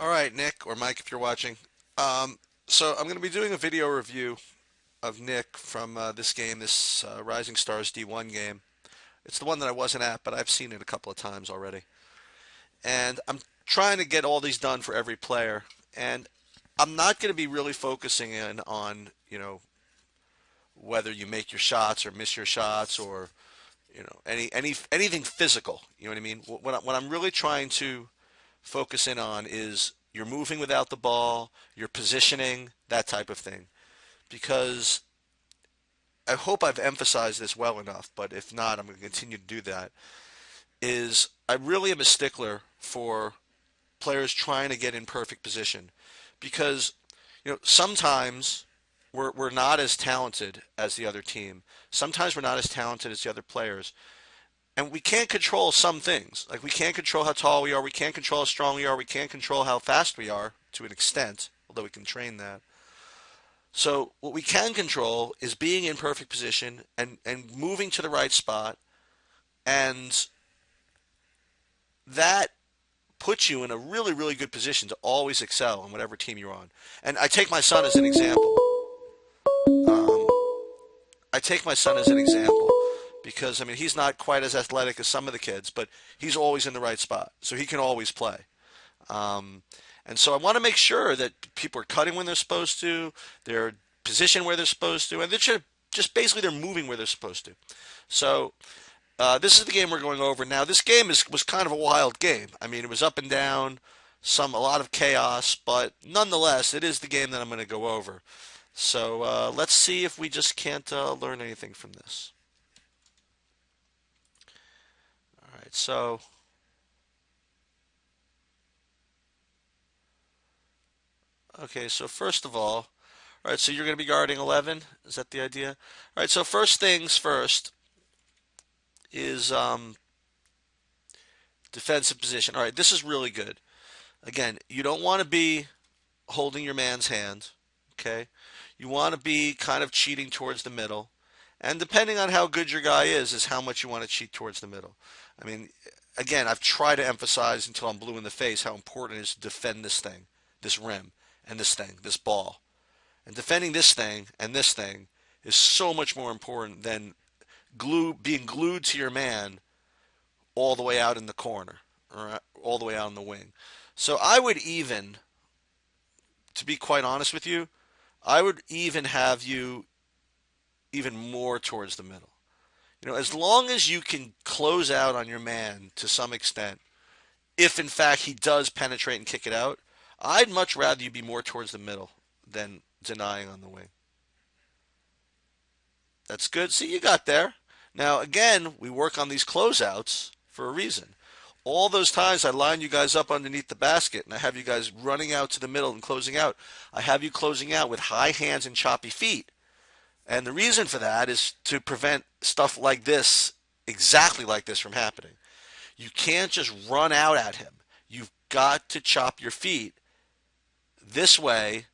All right, Nick or Mike, if you're watching. Um, so I'm going to be doing a video review of Nick from this game, this Rising Stars D1 game. It's the one that I wasn't at, but I've seen it a couple of times already. And I'm trying to get all these done for every player. And I'm not going to be really focusing in on, whether you make your shots or miss your shots or, anything physical. You know what I mean? What I'm really trying to focus in on is you're moving without the ball, your positioning, that type of thing. Because I hope I've emphasized this well enough, but if not, I'm going to continue to do that. Is I really am a stickler for players trying to get in perfect position because sometimes we're not as talented as the other team. Sometimes we're not as talented as the other players. And we can't control some things. Like we can't control how tall we are, we can't control how strong we are, we can't control how fast we are to an extent, although we can train that. So what we can control is being in perfect position and moving to the right spot, and that puts you in a really, really good position to always excel in whatever team you're on. And I take my son as an example. Um, I take my son as an example because I mean he's not quite as athletic as some of the kids, but he's always in the right spot, so he can always play. Um, and so I want to make sure that people are cutting when they're supposed to, they're positioned where they're supposed to, and they're just basically they're moving where they're supposed to. So this is the game we're going over now. This game was kind of a wild game. I mean, it was up and down, a lot of chaos, but nonetheless, it is the game that I'm going to go over. So let's see if we just can't learn anything from this. All right, so okay, so first of all right, so you're going to be guarding 11. Is that the idea? All right, so first things first is defensive position. All right, this is really good. Again, you don't want to be holding your man's hand, okay? You want to be kind of cheating towards the middle. And depending on how good your guy is how much you want to cheat towards the middle. I mean, again, I've tried to emphasize until I'm blue in the face how important it is to defend this thing, this rim, and this thing, this ball. And defending this thing is so much more important than being glued to your man all the way out in the corner or all the way out in the wing. So I would even, to be quite honest with you, I would even have you even more towards the middle. As long as you can close out on your man to some extent, if in fact he does penetrate and kick it out, I'd much rather you be more towards the middle than denying on the wing. That's good. See, you got there. Now, again, we work on these closeouts for a reason. All those times I line you guys up underneath the basket and I have you guys running out to the middle and closing out, I have you closing out with high hands and choppy feet. And the reason for that is to prevent stuff like this, exactly like this, from happening. You can't just run out at him. You've got to chop your feet. This way,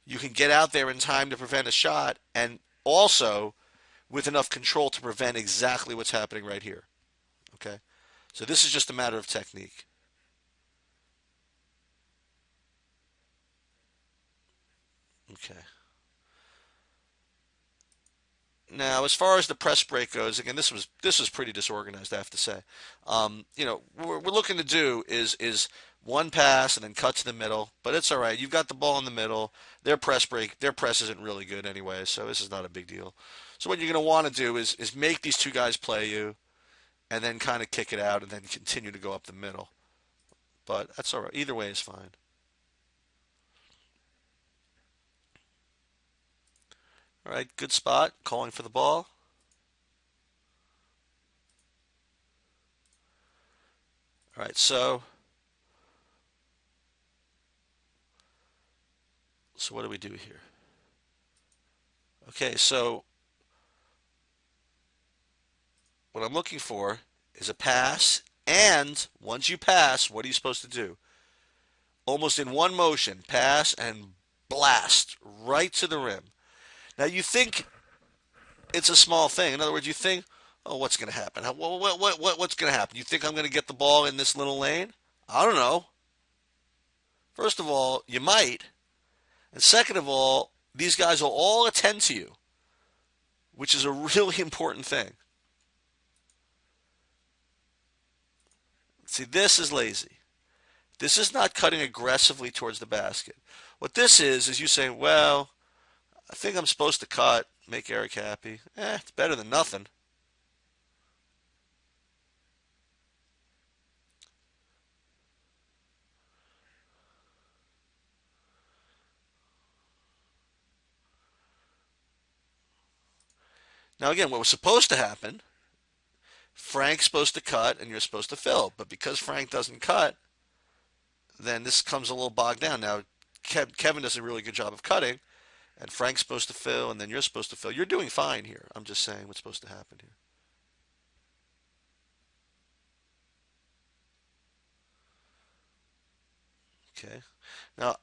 you can get out there in time to prevent a shot and also with enough control to prevent exactly what's happening right here. Okay? So this is just a matter of technique. Okay. Now, as far as the press break goes, again, this was pretty disorganized, I have to say. What we're looking to do is one pass and then cut to the middle, but it's all right. You've got the ball in the middle. Their press isn't really good anyway, so this is not a big deal. So what you're going to want to do is make these two guys play you, and then kind of kick it out, and then continue to go up the middle. But that's all right. Either way is fine. All right, good spot. Calling for the ball. All right, so what do we do here? Okay, so what I'm looking for is a pass, and once you pass, what are you supposed to do? Almost in one motion, pass and blast right to the rim. Now you think it's a small thing. In other words, you think, oh, what's going to happen? What's going to happen? You think I'm going to get the ball in this little lane? I don't know. First of all, you might. And second of all, these guys will all attend to you, which is a really important thing. See, this is lazy. This is not cutting aggressively towards the basket. What this is you saying, well, I think I'm supposed to cut, make Eric happy. It's better than nothing. Now, again, what was supposed to happen, Frank's supposed to cut and you're supposed to fill. But because Frank doesn't cut, then this comes a little bogged down. Now, Kevin does a really good job of cutting, and Frank's supposed to fill, and then you're supposed to fill. You're doing fine here. I'm just saying what's supposed to happen here. Okay. Now,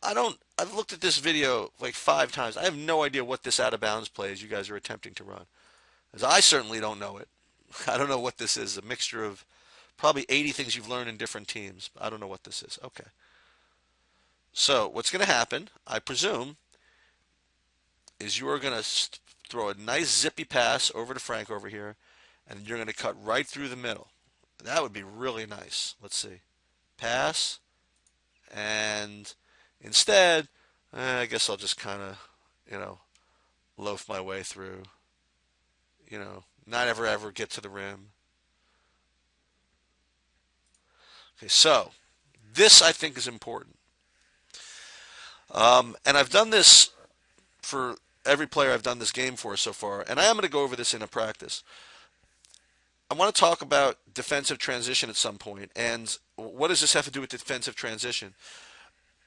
I've looked at this video like 5 times. I have no idea what this out of bounds play is you guys are attempting to run. As I certainly don't know it. I don't know what this is. A mixture of probably 80 things you've learned in different teams. I don't know what this is. Okay. So what's going to happen, I presume, is you are going to throw a nice zippy pass over to Frank over here, and you're going to cut right through the middle. That would be really nice. Let's see. Pass, and instead, I guess I'll just kind of, you know, loaf my way through. Not ever get to the rim. Okay, so this I think is important. And I've done this for every player I've done this game for so far, and I am going to go over this in a practice. I want to talk about defensive transition at some point, and what does this have to do with defensive transition?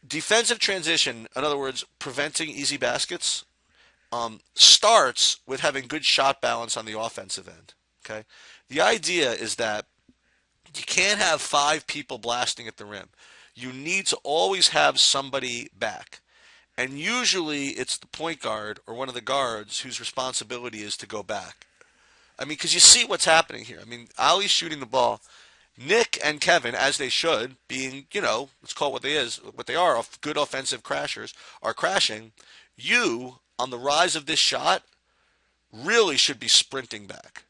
Defensive transition, in other words, preventing easy baskets, starts with having good shot balance on the offensive end. Okay, the idea is that you can't have 5 people blasting at the rim. You need to always have somebody back. And usually it's the point guard or one of the guards whose responsibility is to go back. I mean, because you see what's happening here. I mean, Ali's shooting the ball. Nick and Kevin, as they should, being, let's call it what they are, good offensive crashers, are crashing. You, on the rise of this shot, really should be sprinting back.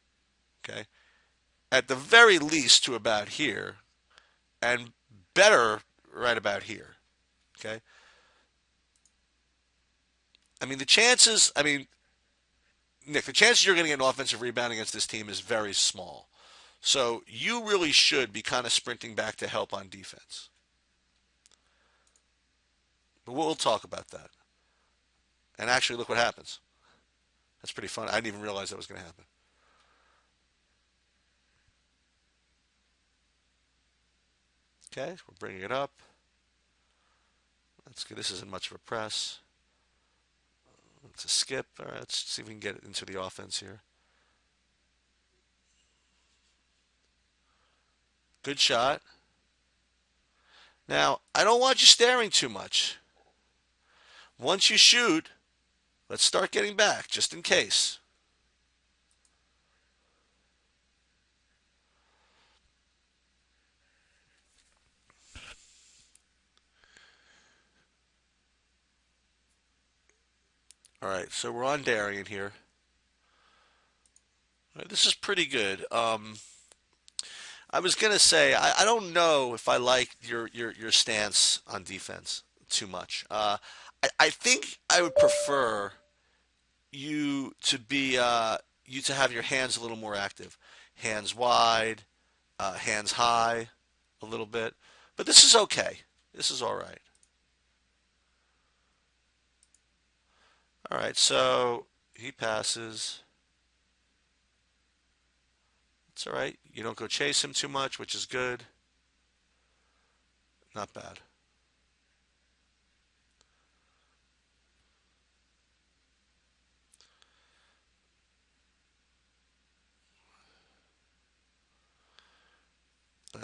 Okay? At the very least to about here, and better right about here. Okay? Nick, the chances you're going to get an offensive rebound against this team is very small. So you really should be kind of sprinting back to help on defense. But we'll talk about that. And actually, look what happens. That's pretty fun. I didn't even realize that was going to happen. Okay, we're bringing it up. That's good. This isn't much of a press. It's a skip. All right, let's see if we can get it into the offense here. Good shot. Now, I don't want you staring too much. Once you shoot, let's start getting back, just in case. All right, so we're on Darian here. All right, this is pretty good. I was gonna say I don't know if I like your stance on defense too much. I think I would prefer you to have your hands a little more active, hands wide, hands high, a little bit. But this is okay. This is all right. All right, so he passes. It's all right. You don't go chase him too much, which is good. Not bad.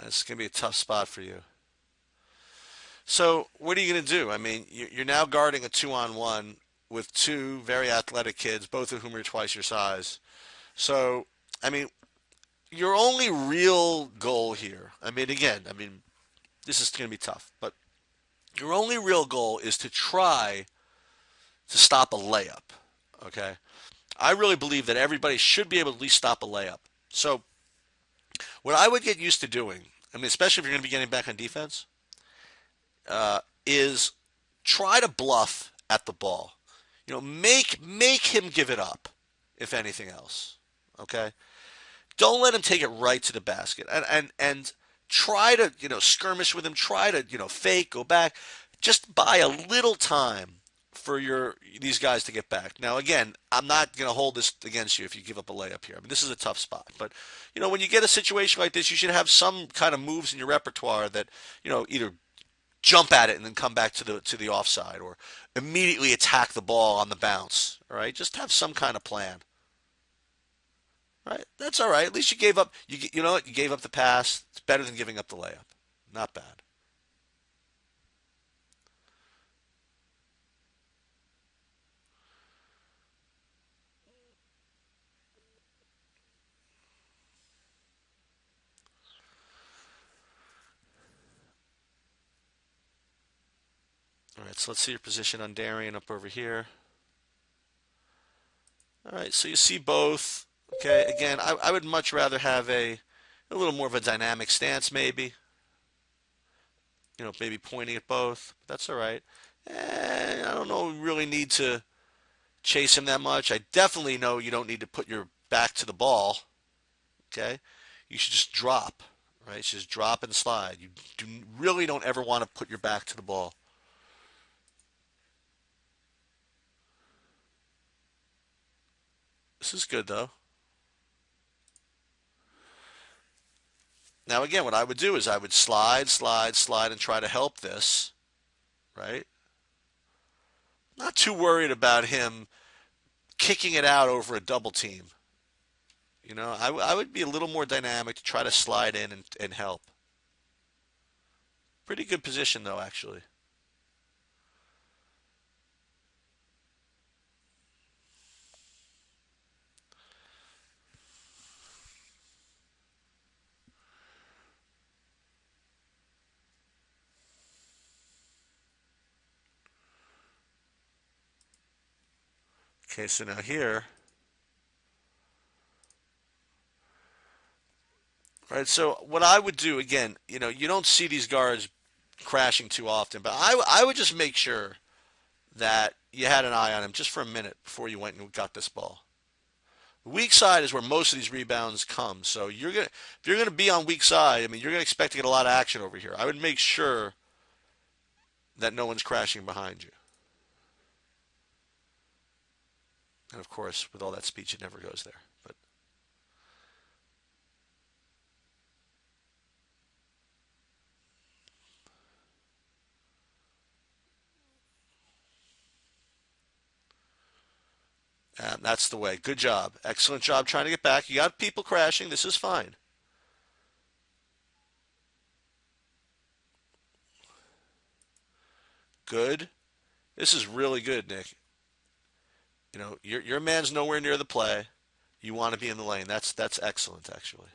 It's going to be a tough spot for you. So, what are you going to do? I mean, you're now guarding a 2-on-1 with 2 very athletic kids, both of whom are twice your size. So, I mean, your only real goal here, this is going to be tough, but Your only real goal is to try to stop a layup. Okay? I really believe that everybody should be able to at least stop a layup. So, what I would get used to doing, I mean, especially if you're going to be getting back on defense, is try to bluff at the ball. Make him give it up, if anything else. Okay? Don't let him take it right to the basket. And try to, skirmish with him, try to, fake, go back. Just buy a little time for these guys to get back. Now again, I'm not going to hold this against you if you give up a layup here. I mean, this is a tough spot, but when you get a situation like this, you should have some kind of moves in your repertoire that, either jump at it and then come back to the offside, or immediately attack the ball on the bounce. All right, just have some kind of plan. Right, that's all right. At least you gave up. You know what? You gave up the pass. It's better than giving up the layup. Not bad. All right, so let's see your position on Darian up over here. All right, so you see both. Okay, again, I would much rather have a little more of a dynamic stance, maybe. Maybe pointing at both. But that's all right. I don't know. We really need to chase him that much. I definitely know you don't need to put your back to the ball. Okay, you should just drop. Right, you should just drop and slide. Really don't ever want to put your back to the ball. This is good though. Now again, what I would do is I would slide, slide, slide, and try to help this. Right. Not too worried about him kicking it out over a double team. I would be a little more dynamic to try to slide in and help. Pretty good position, though, actually. Okay, so now here, all right, so what I would do, again, you don't see these guards crashing too often, but I would just make sure that you had an eye on him just for a minute before you went and got this ball. The weak side is where most of these rebounds come. So if you're gonna be on weak side, I mean, you're gonna expect to get a lot of action over here. I would make sure that no one's crashing behind you. And of course, with all that speech, it never goes there. But that's the way. Good job. Excellent job trying to get back. You got people crashing. This is fine. Good. This is really good, Nick. Your man's nowhere near the play. You want to be in the lane. That's excellent, actually.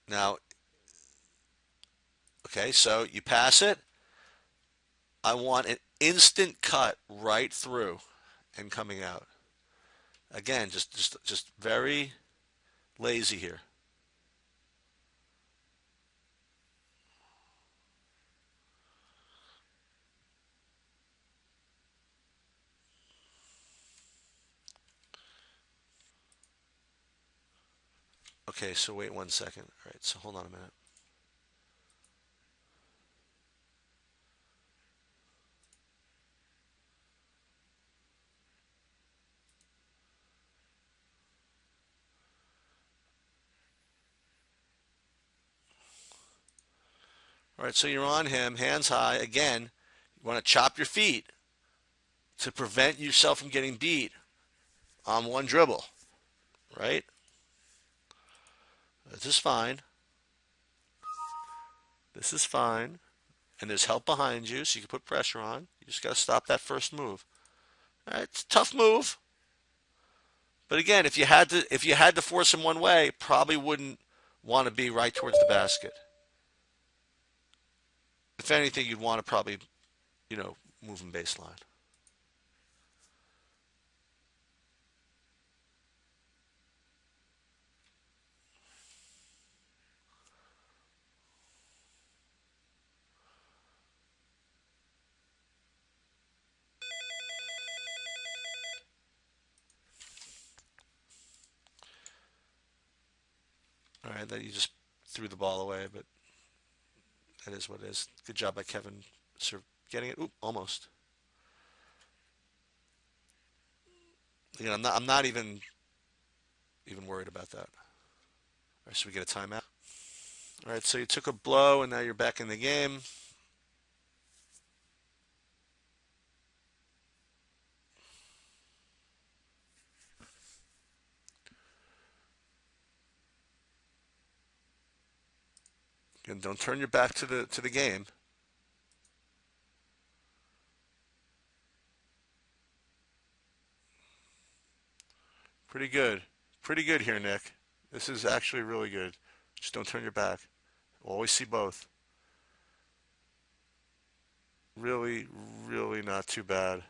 Now, okay, so you pass it. I want an instant cut right through and coming out. Again, just very lazy here. Okay, so wait 1 second. All right, so hold on a minute. All right, so you're on him, hands high. Again, you want to chop your feet to prevent yourself from getting beat on one dribble, right? This is fine. This is fine. and there's help behind you, so you can put pressure on. You just got to stop that first move. All right, it's a tough move, but again, if you had to force him one way, probably wouldn't want to be right towards the basket. If anything, you'd want to probably, move him baseline. All right, that you just threw the ball away, but that is what it is. Good job by Kevin, sir, getting it. Oop, almost. Again, I'm not even worried about that. All right, so we get a timeout. All right, so you took a blow, and now you're back in the game. And don't turn your back to the game. Pretty good. Pretty good here, Nick. This is actually really good. Just don't turn your back. Always see both. Really, really not too bad.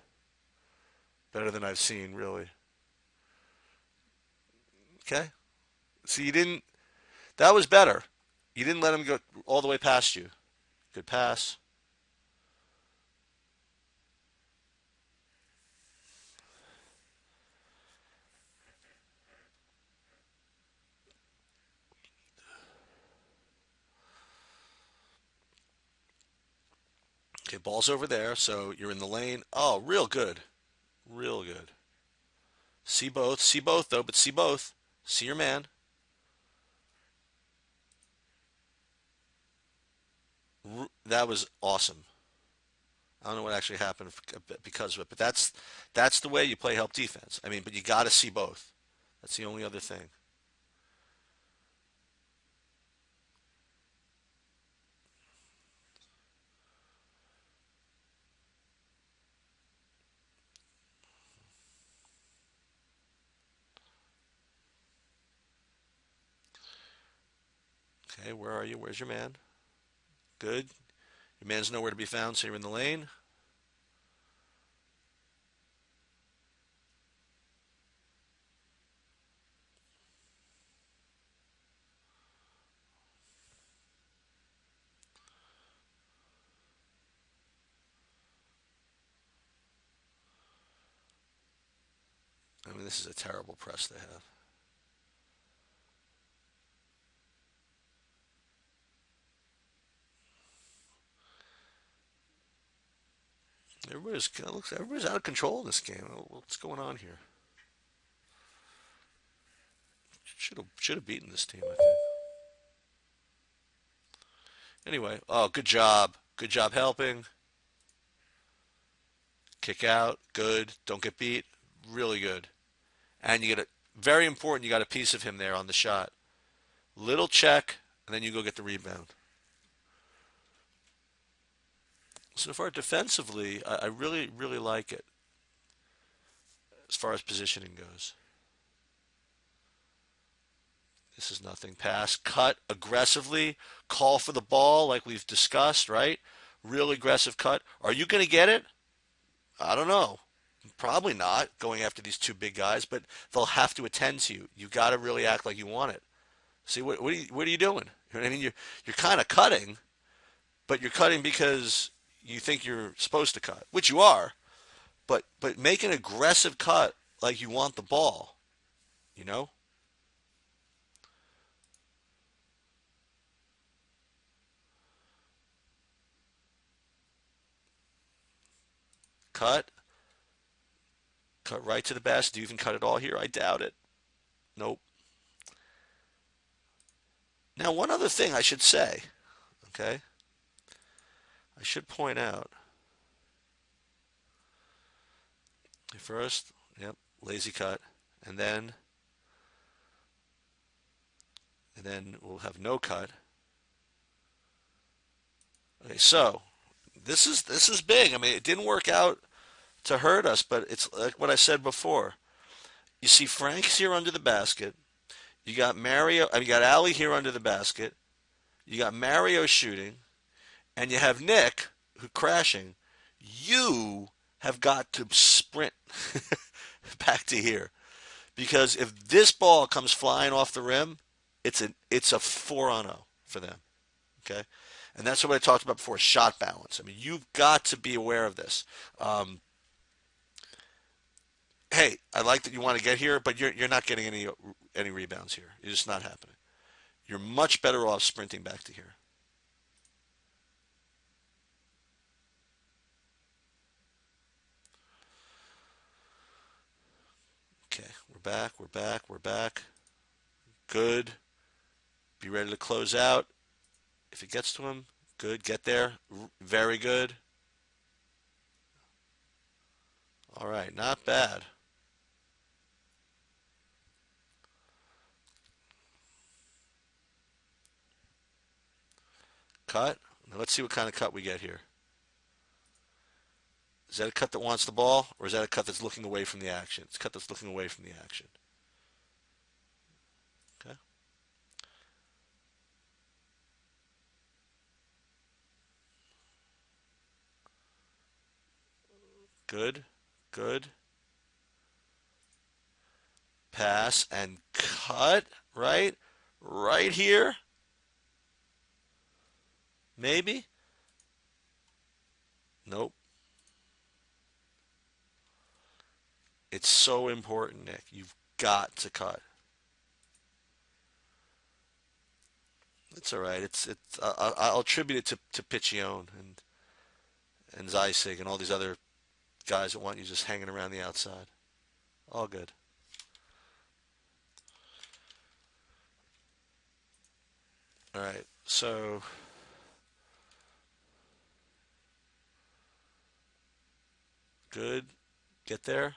Better than I've seen, really. Okay? So you didn't, that was better. You didn't let him go all the way past you. Good pass. Okay, ball's over there, so you're in the lane. Oh, real good. Real good. See both. See both, though, but see both. See your man. That was awesome. I don't know what actually happened because of it, but that's the way you play help defense. I mean, but you got to see both. That's the only other thing. Okay, where are you? Where's your man? Good. Your man's nowhere to be found, so you're in the lane. I mean, this is a terrible press they have. Everybody's out of control in this game. What's going on here? Should have beaten this team, I think. Anyway, oh, good job. Good job helping. Kick out. Good. Don't get beat. Really good. And you get a very important. You got a piece of him there on the shot. Little check, and then you go get the rebound. So far, defensively, I really, really like it as far as positioning goes. This is nothing. Pass, cut aggressively, call for the ball like we've discussed, right? Real aggressive cut. Are you going to get it? I don't know. Probably not going after these two big guys, but they'll have to attend to you. You got to really act like you want it. See, what are you doing? You know what I mean? You're kind of cutting, but you're cutting because you think you're supposed to cut, which you are. But make an aggressive cut like you want the ball. You know, cut, cut right to the basket. Do you even cut it all here? I doubt it. Nope. Now, one other thing I should say, okay? I should point out first, yep, lazy cut, and then we'll have no cut. Okay, so This is big. I mean, it didn't work out to hurt us, but it's like what I said before. You see Frank's here under the basket. You got Mario, you got Ali here under the basket. You got Mario shooting, and you have Nick who crashing. You have got to sprint back to here because if this ball comes flying off the rim, it's a 4-on-0 for them. Okay, and that's what I talked about before, shot balance. I mean, you've got to be aware of this. Hey, I like that you want to get here, but you're not getting any rebounds here. It's just not happening. You're much better off sprinting back to here. Okay, we're back, we're back, we're back. Good. Be ready to close out. If it gets to him, good. Get there. Very good. All right, not bad. Cut. Now let's see what kind of cut we get here. Is that a cut that wants the ball, or is that a cut that's looking away from the action? It's a cut that's looking away from the action. Okay. Good. Good. Pass and cut. Right? Right here. Maybe. Nope. It's so important, Nick. You've got to cut. It's all right. I'll attribute it to Piccione and Zeissig and all these other guys that want you just hanging around the outside. All good. All right. So good. Get there.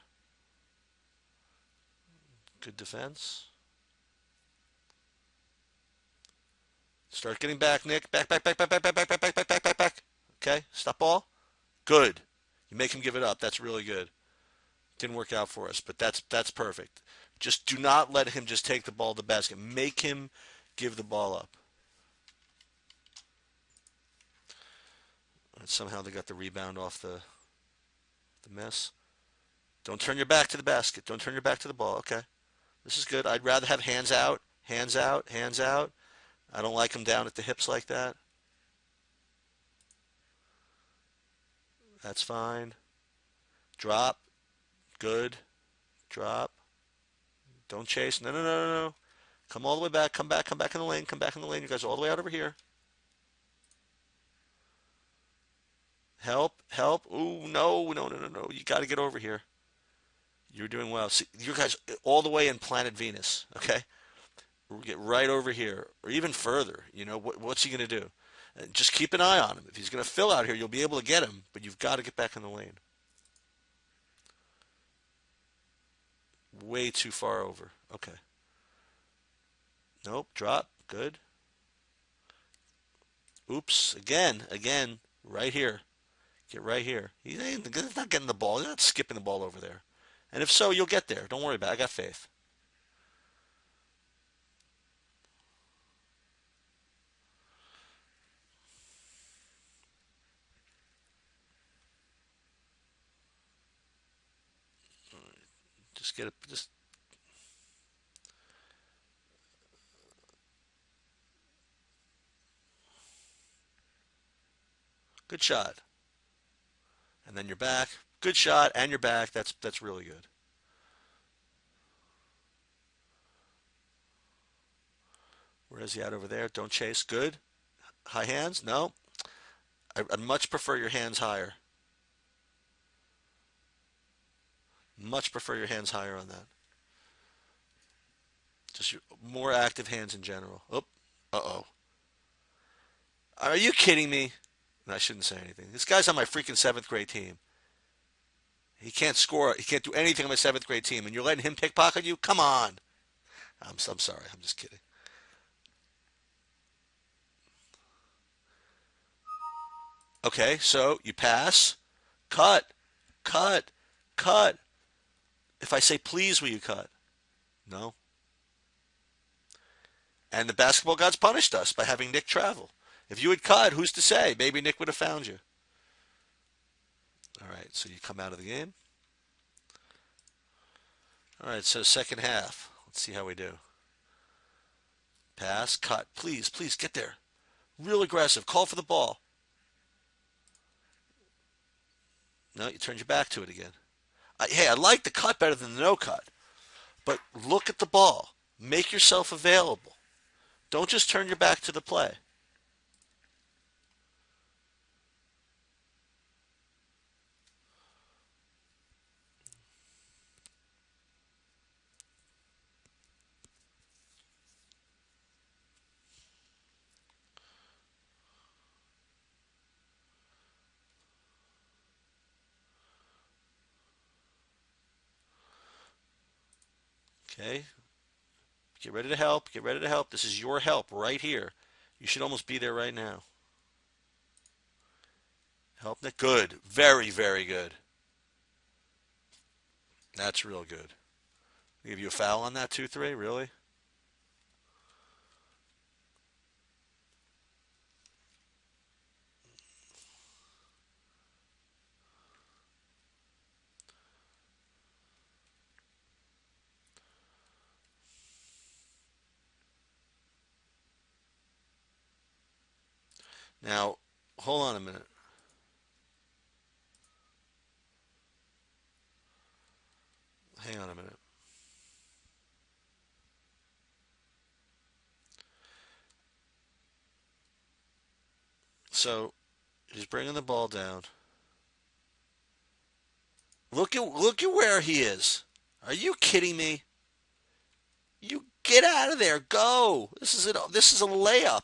Good defense. Start getting back, Nick. Back, back, back, back, back, back, back, back, back, back, back, back, back. Okay. Stop ball. Good. You make him give it up. That's really good. Didn't work out for us, but that's perfect. Just do not let him just take the ball to the basket. Make him give the ball up. And somehow they got the rebound off the mess. Don't turn your back to the basket. Don't turn your back to the ball. Okay. This is good. I'd rather have hands out, hands out, hands out. I don't like them down at the hips like that. That's fine. Drop. Good. Drop. Don't chase. No, no, no, no, no. Come all the way back. Come back. Come back in the lane. Come back in the lane. You guys are all the way out over here. Help. Help. Ooh, no, no, no, no, no. You got to get over here. You're doing well. See, you guys all the way in planet Venus, okay? We'll get right over here, or even further. You know, what's he going to do? Just keep an eye on him. If he's going to fill out here, you'll be able to get him, but you've got to get back in the lane. Way too far over. Okay. Nope. Drop. Good. Oops. Again. Right here. Get right here. He's not getting the ball. He's not skipping the ball over there. And if so, you'll get there. Don't worry about it. I got faith. Just get it. Just good shot. And then you're back. Good shot, and you're back. That's really good. Where is he at over there? Don't chase. Good. High hands? No. I'd much prefer your hands higher. Much prefer your hands higher on that. Just your more active hands in general. Oh, uh-oh. Are you kidding me? No, I shouldn't say anything. This guy's on my freaking seventh grade team. He can't score. He can't do anything on my seventh grade team, and you're letting him pickpocket you? Come on. I'm sorry. I'm just kidding. Okay, so you pass, cut, cut, cut. If I say please, will you cut? No. And the basketball gods punished us by having Nick travel. If you had cut, who's to say? Maybe Nick would have found you. All right, so you come out of the game. All right, so second half. Let's see how we do. Pass, cut. Please, please get there. Real aggressive. Call for the ball. No, you turned your back to it again. Hey, I like the cut better than the no cut. But look at the ball. Make yourself available. Don't just turn your back to the play. Okay? Get ready to help. Get ready to help. This is your help right here. You should almost be there right now. Help Nick. Good. Very, very good. That's real good. Give you a foul on that 2-3? Really? Now, hold on a minute. Hang on a minute. So, he's bringing the ball down. Look at where he is. Are you kidding me? You get out of there. Go. This is a layup.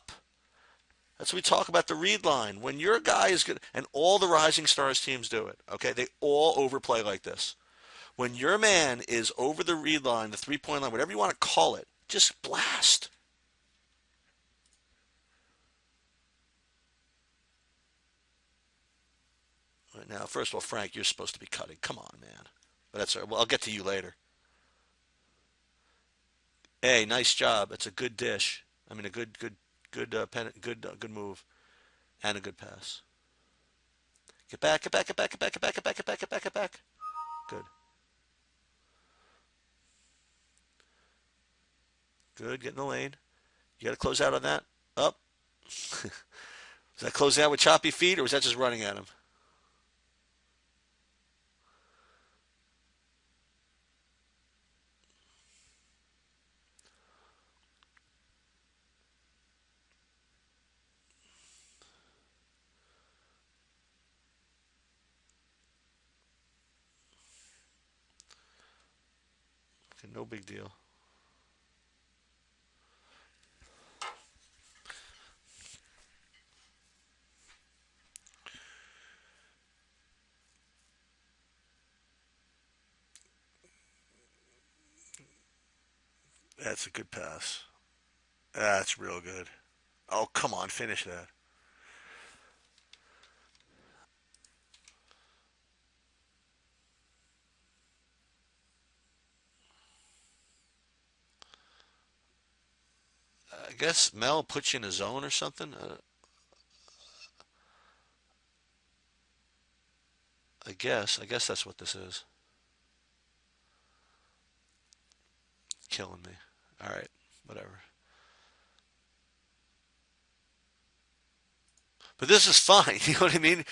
That's what we talk about the read line. When your guy is good, and all the Rising Stars teams do it, okay? They all overplay like this. When your man is over the read line, the 3-point line, whatever you want to call it, just blast. Right now, first of all, Frank, you're supposed to be cutting. Come on, man. But that's all right. Well, I'll get to you later. Hey, nice job. It's a good dish. I mean, a good move, and a good pass. Get back, get back, get back, get back, get back, get back, get back, get back, get back. Good. Good. Get in the lane. You got to close out on that. Up. Was that closing out with choppy feet, or was that just running at him? Okay, no big deal. That's a good pass. That's real good. Oh, come on, finish that. I guess Mel puts you in a zone or something. I guess that's what this is. Killing me. All right, whatever. But this is fine. You know what I mean?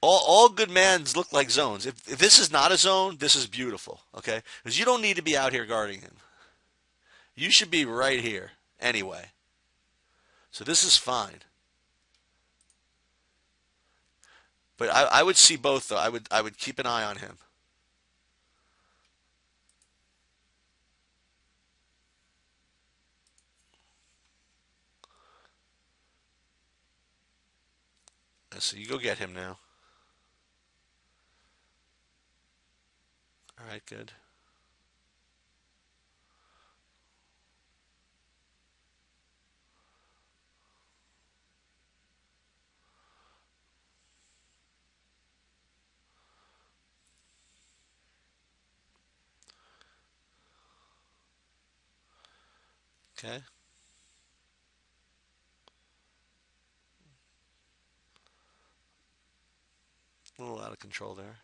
All good mans look like zones. If this is not a zone, this is beautiful. Okay, because you don't need to be out here guarding him. You should be right here anyway. So this is fine. But I would see both though. I would keep an eye on him. So you go get him now. All right, good. Okay. A little out of control there.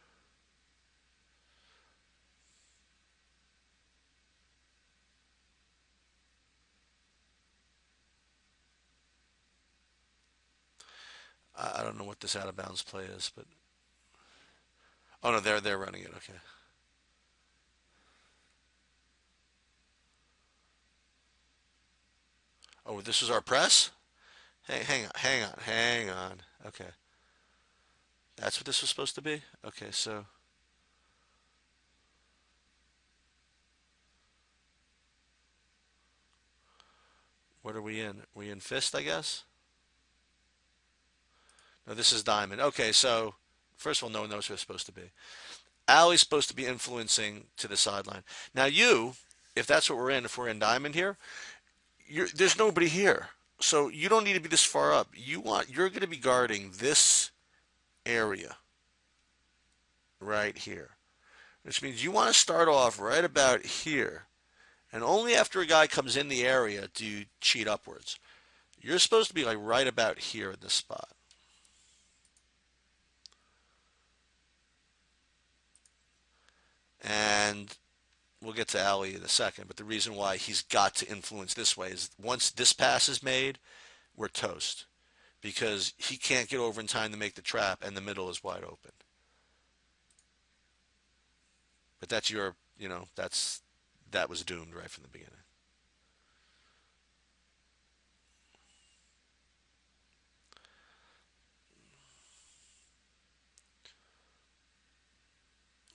I don't know what this out of bounds play is, but oh no, they're running it. Okay. Oh, this was our press. Hang on. Okay, that's what this was supposed to be. Okay, so what are we in? We in fist, I guess. No, this is diamond. Okay, so first of all, no one knows who it's supposed to be. Alley's supposed to be influencing to the sideline. Now you, if that's what we're in, if we're in diamond here, there's nobody here. So you don't need to be this far up. You're going to be guarding this area right here, which means you want to start off right about here. And only after a guy comes in the area do you cheat upwards. You're supposed to be like right about here in this spot. And we'll get to Ali in a second, but the reason why he's got to influence this way is once this pass is made, we're toast because he can't get over in time to make the trap and the middle is wide open. But that's that was doomed right from the beginning.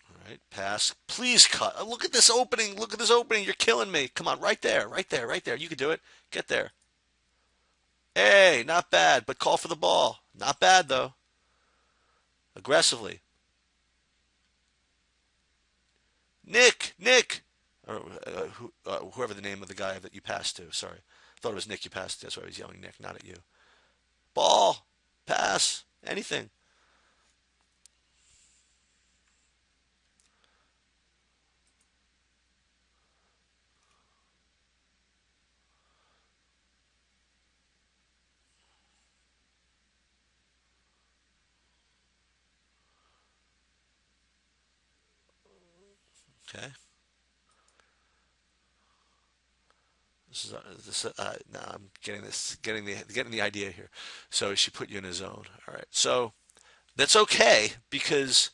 All right, pass. Please cut. Look at this opening. Look at this opening. You're killing me. Come on, right there, right there, right there. You can do it. Get there. Hey, not bad, but call for the ball. Not bad though. Aggressively. Nick. Or whoever the name of the guy that you passed to. Sorry, I thought it was Nick you passed to. That's why I was yelling Nick, not at you. Ball, pass, anything. Okay. Now I'm getting the idea here. So she put you in a zone. All right. So that's okay because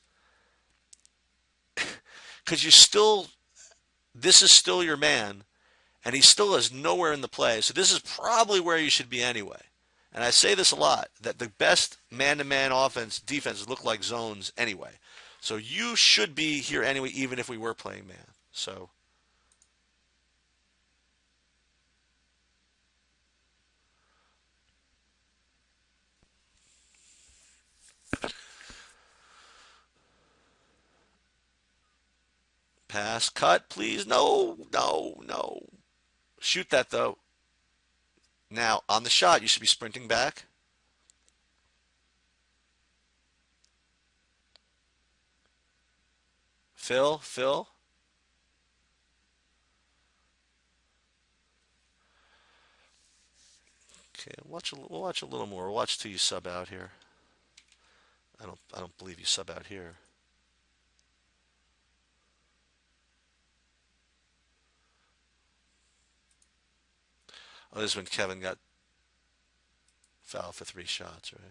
you still this is still your man, and he still has nowhere in the play. So this is probably where you should be anyway. And I say this a lot that the best man-to-man offense defenses look like zones anyway. So you should be here anyway, even if we were playing man. So pass, cut, please. No. Shoot that though. Now on the shot, you should be sprinting back. Phil. Okay, we'll watch a little more. We'll watch till you sub out here. I don't believe you sub out here. Oh, this is when Kevin got fouled for 3 shots, right?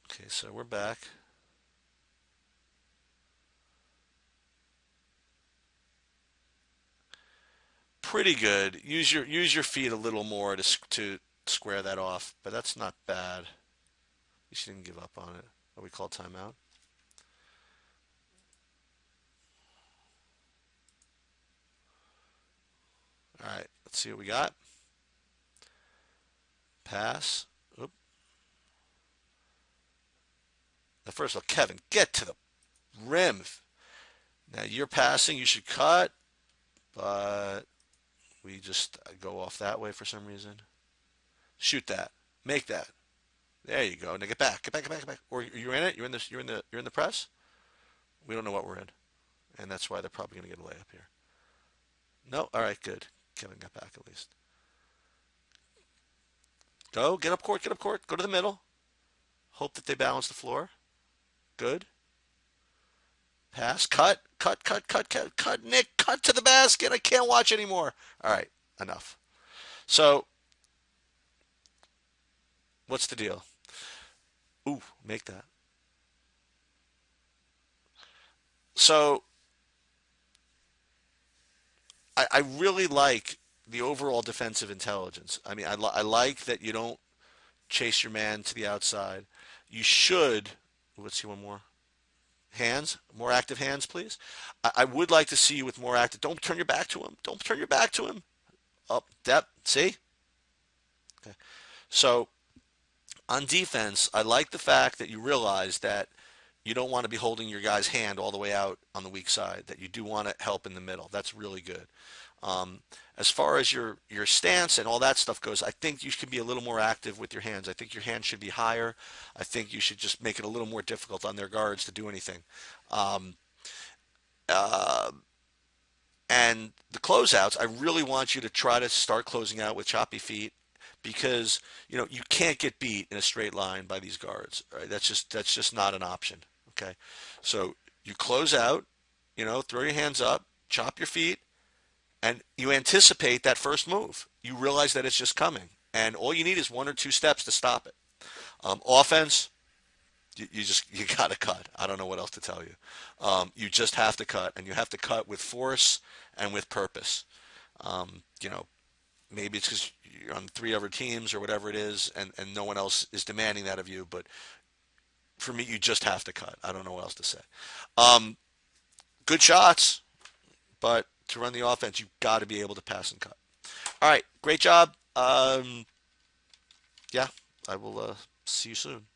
Okay, so we're back. Pretty good. Use your feet a little more to square that off, but that's not bad. You shouldn't give up on it. What we call timeout. All right, let's see what we got. Pass. Oop. Now, first of all, Kevin, get to the rim. Now you're passing. You should cut, but we just go off that way for some reason. Shoot that. Make that. There you go. Now get back. Get back. Get back. Get back. Or you're in it. You're in this. You're in the press. We don't know what we're in, and that's why they're probably going to get a layup here. No. All right. Good. Kevin got back at least. Go. Get up court. Get up court. Go to the middle. Hope that they balance the floor. Good. Pass. Cut. Cut. Cut. Cut. Cut. Cut. Nick. Cut to the basket. I can't watch anymore. All right. Enough. So what's the deal? Ooh, make that. So I really like the overall defensive intelligence. I mean, I like that you don't chase your man to the outside. You should. Let's see one more. Hands, more active hands, please. I would like to see you with more active. Don't turn your back to him. Don't turn your back to him. Up, depth. See? Okay. So on defense, I like the fact that you realize that you don't want to be holding your guy's hand all the way out on the weak side. That you do want to help in the middle. That's really good. Um, as far as your stance and all that stuff goes, I think you should be a little more active with your hands. I think your hands should be higher. I think you should just make it a little more difficult on their guards to do anything. Um, uh, and the closeouts, I really want you to try to start closing out with choppy feet because you can't get beat in a straight line by these guards. Right? That's just not an option. Okay, so you close out. Throw your hands up, chop your feet, and you anticipate that first move. You realize that it's just coming, and all you need is one or two steps to stop it. Offense, you got to cut. I don't know what else to tell you. You just have to cut, and you have to cut with force and with purpose. Um, you know, maybe it's because you're on three other teams or whatever it is, and no one else is demanding that of you. But for me, you just have to cut. I don't know what else to say. Um, Good shots, but to run the offense, you've got to be able to pass and cut. All right, great job. Yeah, I will see you soon.